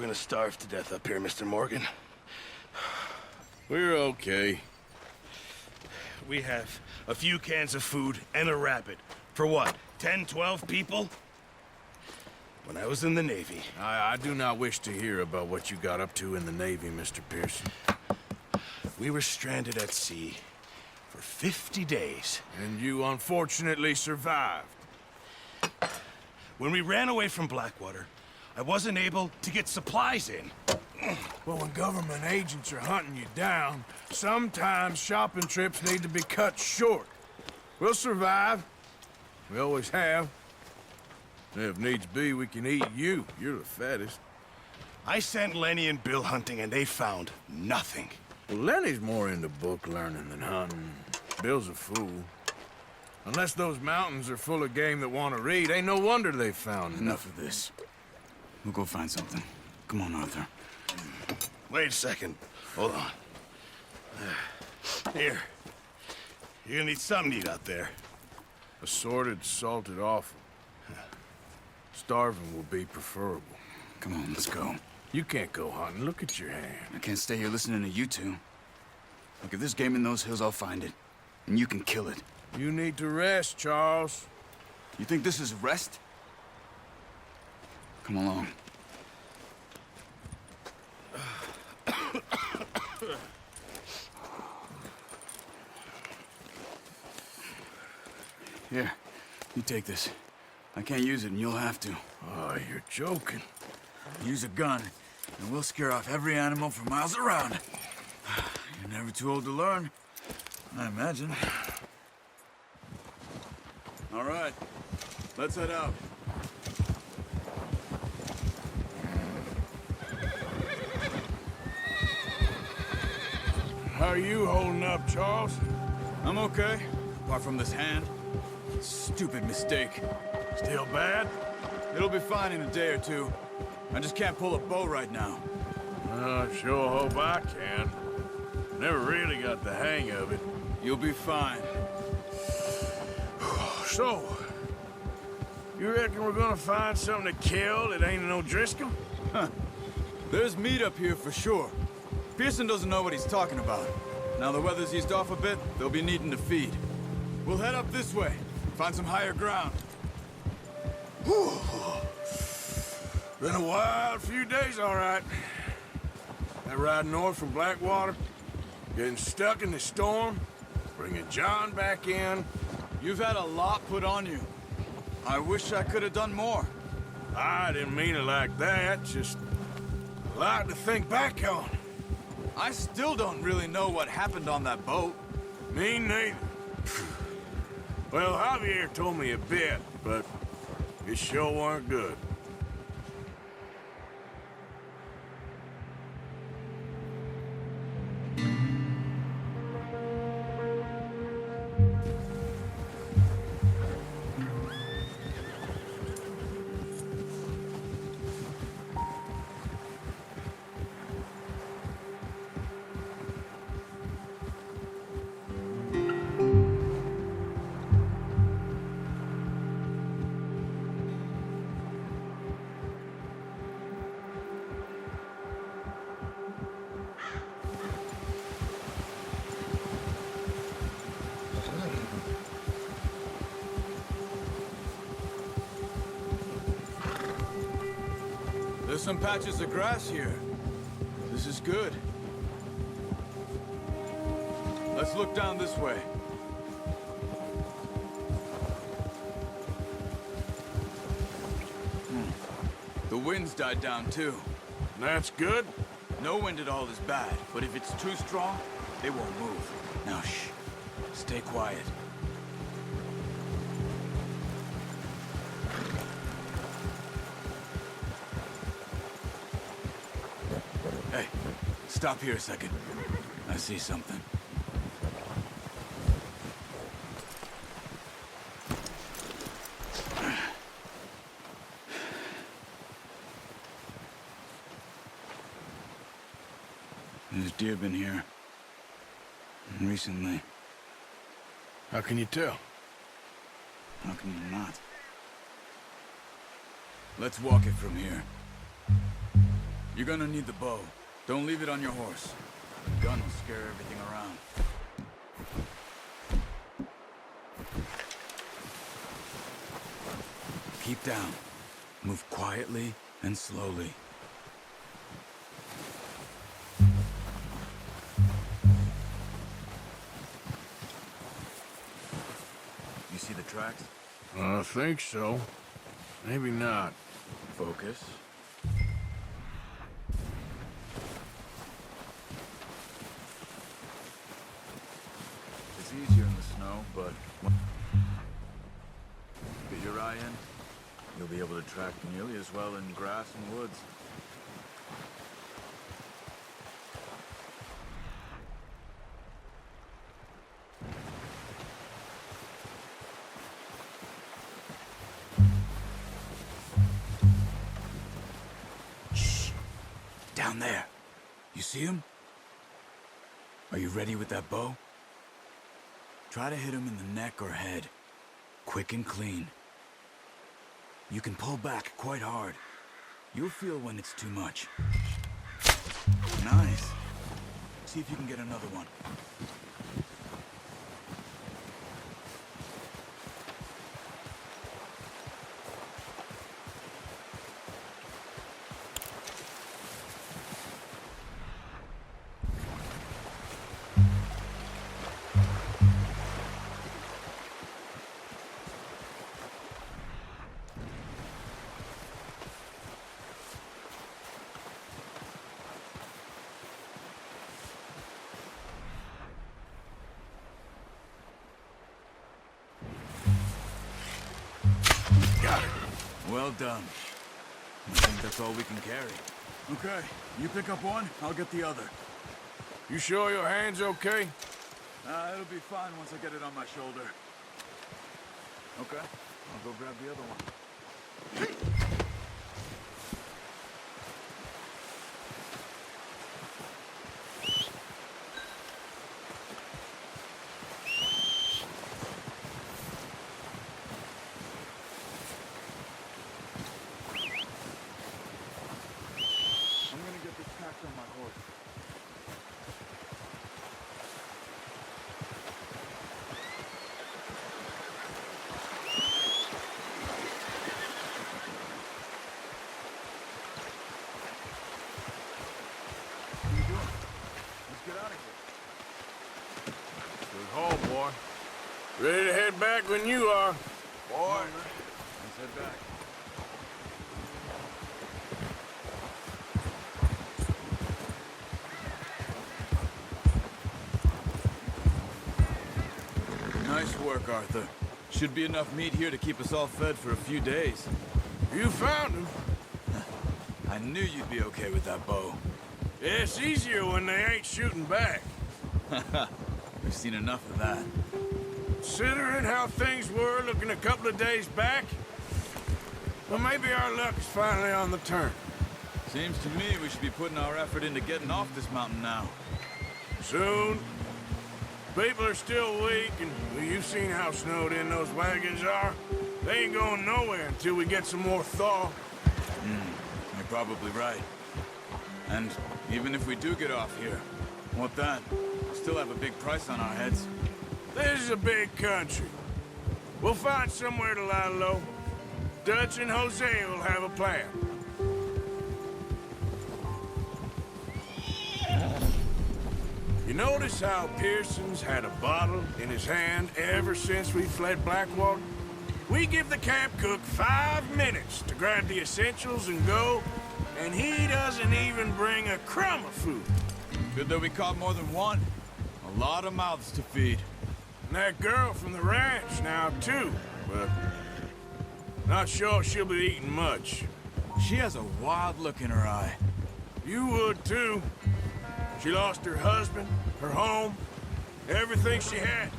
We're gonna starve to death up here, Mr. Morgan. We're okay. We have a few cans of food and a rabbit. For what, 10, 12 people? When I was in the Navy... I do not wish to hear about what you got up to in the Navy, Mr. Pearson. We were stranded at sea for 50 days. And you unfortunately survived. When we ran away from Blackwater, I wasn't able to get supplies in. Well, when government agents are hunting you down, sometimes shopping trips need to be cut short. We'll survive. We always have. If needs be, we can eat you. You're the fattest. I sent Lenny and Bill hunting, and they found nothing. Well, Lenny's more into book learning than hunting. Bill's a fool. Unless those mountains are full of game that want to read, ain't no wonder they found Enough of this. We'll go find something. Come on, Arthur. Wait a second. Hold on. Here. You're gonna need something to eat out there. Assorted, salted offal. Starving will be preferable. Come on, let's go. You can't go hunting. Look at your hand. I can't stay here listening to you two. Look, if there's game in those hills, I'll find it. And you can kill it. You need to rest, Charles. You think this is rest? Come along. Here, you take this. I can't use it, and you'll have to. Oh, you're joking. Use a gun, and we'll scare off every animal for miles around. You're never too old to learn, I imagine. All right, let's head out. How are you holding up, Charles? I'm okay, apart from this hand. Stupid mistake. Still bad? It'll be fine in a day or two. I just can't pull a bow right now. I sure hope I can. Never really got the hang of it. You'll be fine. So, you reckon we're gonna find something to kill that ain't no Driscoll? Huh. There's meat up here for sure. Pearson doesn't know what he's talking about. Now the weather's eased off a bit, they'll be needing to feed. We'll head up this way, find some higher ground. Whew. Been a wild few days, all right. That ride north from Blackwater, getting stuck in the storm, bringing John back in. You've had a lot put on you. I wish I could have done more. I didn't mean it like that, just a lot to think back on. I still don't really know what happened on that boat. Me neither. Well, Javier told me a bit, but it sure weren't good. There's some patches of grass here. This is good. Let's look down this way. The wind's died down too. That's good. No wind at all is bad, but if it's too strong, they won't move. Now shh. Stay quiet. Hey, stop here a second. I see something. There's deer been here. Recently. How can you tell? How can you not? Let's walk it from here. You're gonna need the bow. Don't leave it on your horse. The gun will scare everything around. Keep down. Move quietly and slowly. You see the tracks? I think so. Maybe not. Focus. It's easier in the snow, but get your eye in, you'll be able to track nearly as well in grass and woods. Shh! Down there. You see him? Are you ready with that bow? Try to hit him in the neck or head. Quick and clean. You can pull back quite hard. You'll feel when it's too much. Nice. See if you can get another one. Got it. Well done. I think that's all we can carry. Okay, you pick up one, I'll get the other. You sure your hand's okay? It'll be fine once I get it on my shoulder. Okay, I'll go grab the other one. I'm gonna get this packed on my horse. What are you doing? Let's get out of here. Good haul, boy. Ready to head back when you are. Boy, let's head back. Nice work, Arthur. Should be enough meat here to keep us all fed for a few days. You found him. I knew you'd be okay with that bow. It's easier when they ain't shooting back. We've seen enough of that. Considering how things were looking a couple of days back, well, maybe our luck is finally on the turn. Seems to me we should be putting our effort into getting off this mountain now. Soon. People are still weak, and well, you've seen how snowed in those wagons are. They ain't going nowhere until we get some more thaw. You're probably right. And even if we do get off here, what then? We'll still have a big price on our heads. This is a big country. We'll find somewhere to lie low. Dutch and Hosea will have a plan. You notice how Pearson's had a bottle in his hand ever since we fled Blackwater? We give the camp cook 5 minutes to grab the essentials and go, and he doesn't even bring a crumb of food. Good that we caught more than one. A lot of mouths to feed. And that girl from the ranch now, too, but not sure she'll be eating much. She has a wild look in her eye. You would, too. She lost her husband, her home, everything she had.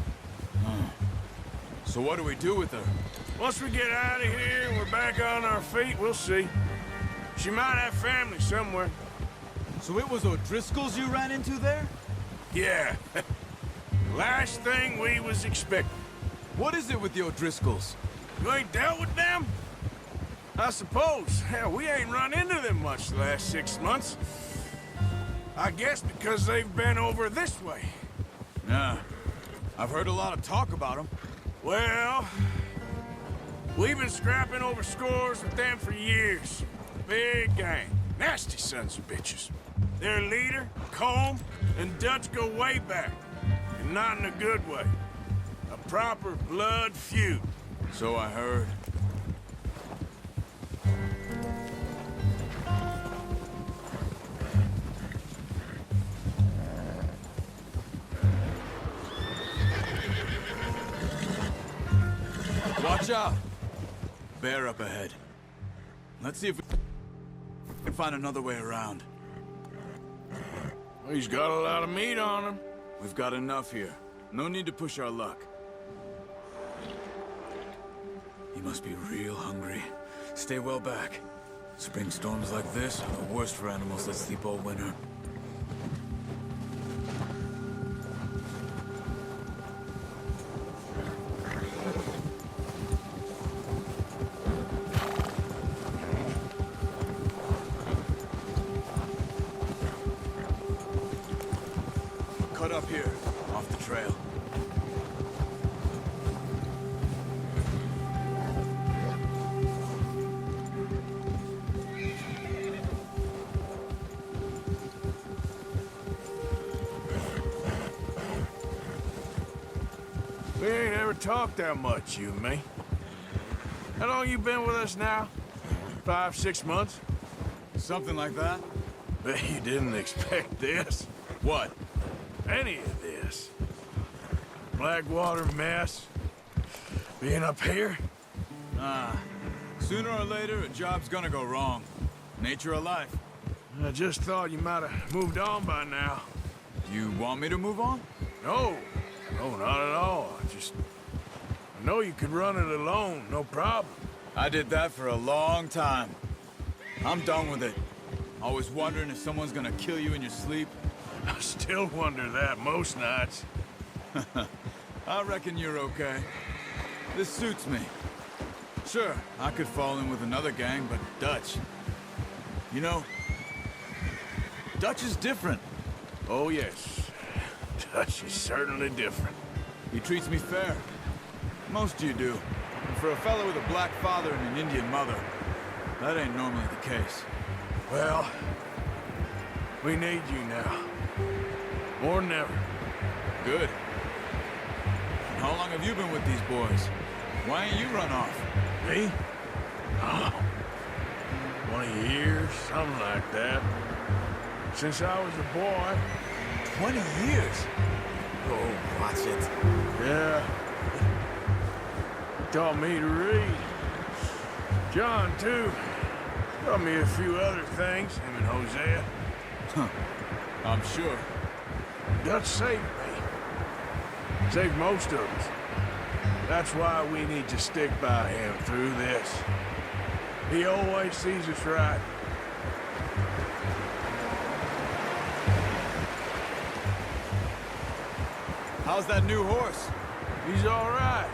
So what do we do with her? Once we get out of here and we're back on our feet, we'll see. She might have family somewhere. So it was O'Driscoll's you ran into there? Yeah. Last thing we was expecting. What is it with the O'Driscolls? You ain't dealt with them? I suppose. Hell, we ain't run into them much the last 6 months. I guess because they've been over this way. Yeah. I've heard a lot of talk about them. Well, we've been scrapping over scores with them for years. Big gang. Nasty sons of bitches. Their leader, Colm, and Dutch go way back. And not in a good way. A proper blood feud. So I heard. Watch out! Bear up ahead. Let's see if we can find another way around. He's got a lot of meat on him. We've got enough here. No need to push our luck. He must be real hungry. Stay well back. Spring storms like this are the worst for animals that sleep all winter. Cut up here, off the trail. We ain't ever talked that much, you and me. How long you been with us now? 5, 6 months? Something like that? Bet you didn't expect this. What? Any of this. Blackwater mess. Being up here? Ah, sooner or later, a job's gonna go wrong. Nature of life. I just thought you might have moved on by now. You want me to move on? No. No, not at all. I know you could run it alone, no problem. I did that for a long time. I'm done with it. Always wondering if someone's gonna kill you in your sleep. I still wonder that most nights. I reckon you're okay. This suits me. Sure, I could fall in with another gang, but Dutch... You know, Dutch is different. Oh, yes. Dutch is certainly different. He treats me fair. Most of you do. And for a fellow with a black father and an Indian mother, that ain't normally the case. Well, we need you now. More than ever. Good. And how long have you been with these boys? Why ain't you run off? Me? Oh, 20 years, something like that. Since I was a boy. 20 years? Oh, watch it. Yeah. He taught me to read. John, too. Taught me a few other things, him and Hosea. Huh. I'm sure. Dutch saved me. Saved most of us. That's why we need to stick by him through this. He always sees us right. How's that new horse? He's all right.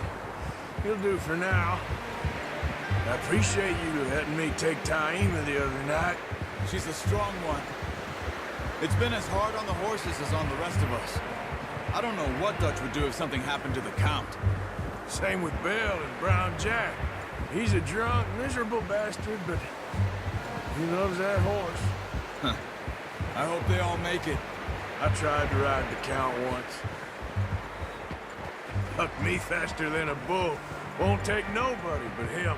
He'll do for now. I appreciate you letting me take Taima the other night. She's a strong one. It's been as hard on the horses as on the rest of us. I don't know what Dutch would do if something happened to the Count. Same with Bill and Brown Jack. He's a drunk, miserable bastard, but he loves that horse. Huh. I hope they all make it. I tried to ride the Count once. Hucked me faster than a bull. Won't take nobody but him.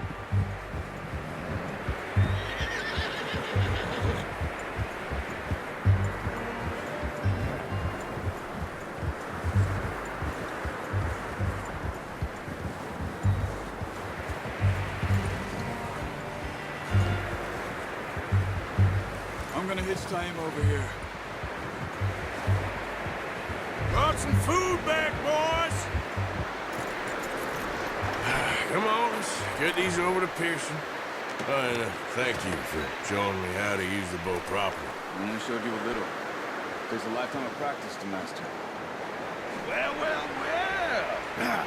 I'm gonna hitch Taima over here. Brought some food back, boys! Come on, let's get these over to Pearson. Thank you for showing me how to use the bow properly. I only showed you a little. Takes a lifetime of practice to master. Well, well, well!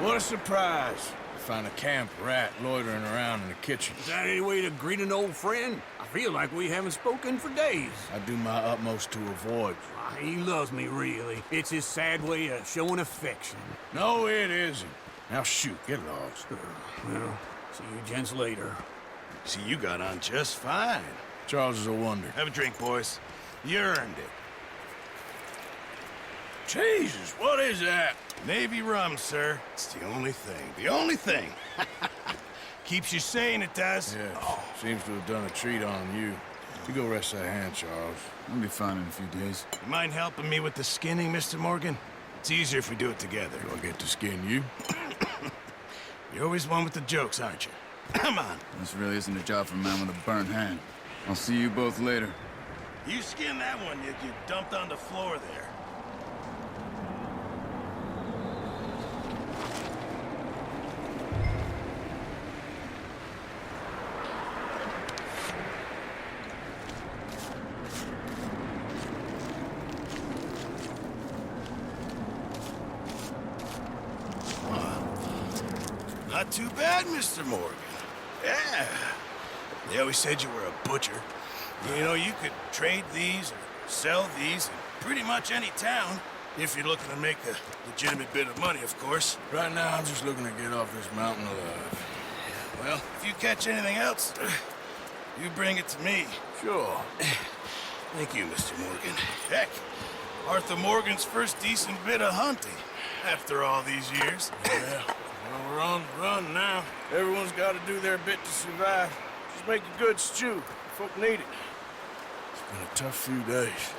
What a surprise. find a camp rat loitering around in the kitchen. Is that any way to greet an old friend? I feel like we haven't spoken for days. I do my utmost to avoid you. He loves me, really. It's his sad way of showing affection. No, it isn't. Now shoot, get lost. Well, see you gents later. See, you got on just fine. Charles is a wonder. Have a drink, boys. You earned it. Jesus, what is that? Navy rum, sir. It's the only thing. The only thing. Keeps you sane, it does. Yeah, seems to have done a treat on you. You go rest that hand, Charles. I'll be fine in a few days. You mind helping me with the skinning, Mr. Morgan? It's easier if we do it together. Do I get to skin you? You're always one with the jokes, aren't you? Come on. This really isn't a job for a man with a burnt hand. I'll see you both later. You skinned that one you dumped on the floor there. Not too bad, Mr. Morgan. Yeah. They always said you were a butcher. You know, you could trade these or sell these in pretty much any town, if you're looking to make a legitimate bit of money, of course. Right now, I'm just looking to get off this mountain alive. Well, if you catch anything else, you bring it to me. Sure. Thank you, Mr. Morgan. Heck, Arthur Morgan's first decent bit of hunting, after all these years. Yeah. Well, we're on the run now. Everyone's got to do their bit to survive. Just make a good stew. Folk need it. It's been a tough few days.